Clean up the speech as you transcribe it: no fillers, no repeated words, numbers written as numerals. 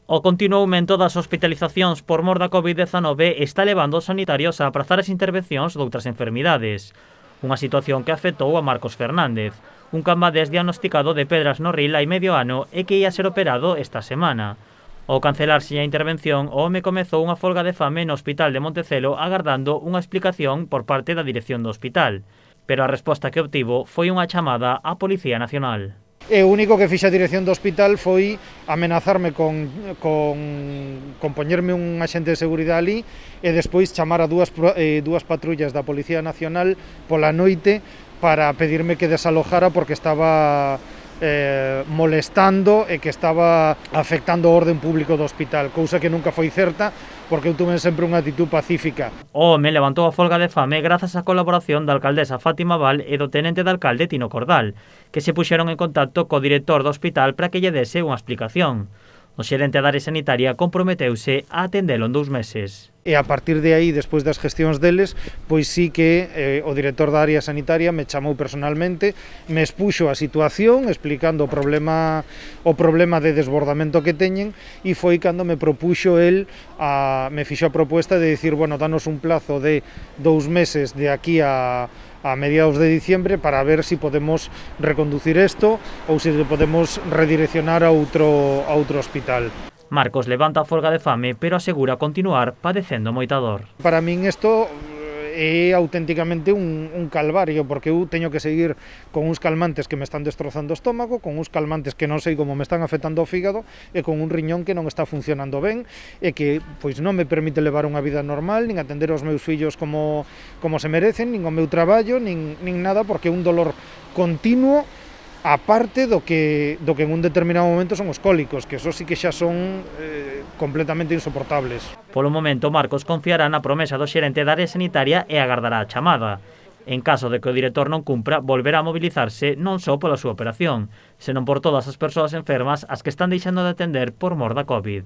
O continuo aumento das hospitalizacións por mor da COVID-19 está levando os sanitarios a aprazar as intervencións doutras enfermidades. Unha situación que afectou a Marcos Fernández, un cambadés diagnosticado de pedras no ril hai medio ano e que ia ser operado esta semana. Ao cancelarse a intervención, o home comezou unha folga de fame no hospital de Montecelo agardando unha explicación por parte da dirección do hospital. Pero a resposta que obtivo foi unha chamada á Policía Nacional. E o único que fixe a dirección do hospital foi amenazarme con poñerme un axente de seguridade ali e despois chamar a dúas patrullas da Policía Nacional pola noite para pedirme que desalojara porque estaba molestando e que estaba afectando o orden público do hospital, cousa que nunca foi certa porque eu tuve sempre unha actitud pacífica. O home levantou a folga de fame grazas á colaboración da alcaldesa Fátima Val e do tenente de alcalde Tino Cordal, que se puxeron en contacto co director do hospital para que lle dese unha explicación. O xerente da área sanitaria comprometeuse a atendelo en 2 meses. E a partir de aí, despois das gestións deles, pois sí que o director da área sanitaria me chamou personalmente, me expuxo a situación, explicando o problema de desbordamento que teñen, e foi cando me propuxo el, me fixo a proposta de dicir, bueno, danos un plazo de 2 meses de aquí a mediados de diciembre para ver si podemos reconducir isto ou se podemos redireccionar a outro hospital. Marcos levanta a folga de fame, pero asegura continuar padecendo moita dor. Para min isto é auténticamente un calvario, porque eu teño que seguir con uns calmantes que me están destrozando o estómago, con uns calmantes que non sei como me están afectando o fígado e con un riñón que non está funcionando ben e que pois non me permite levar unha vida normal, nin atender aos meus fillos como se merecen, nin o meu traballo, nin nada, porque é un dolor continuo, aparte do que en un determinado momento son os cólicos, que eso sí que xa son completamente insoportables. Polo momento, Marcos confiará na promesa do xerente da área sanitaria e agardará a chamada. En caso de que o director non cumpra, volverá a mobilizarse non só pola súa operación, senón por todas as persoas enfermas as que están deixando de atender por mor da COVID.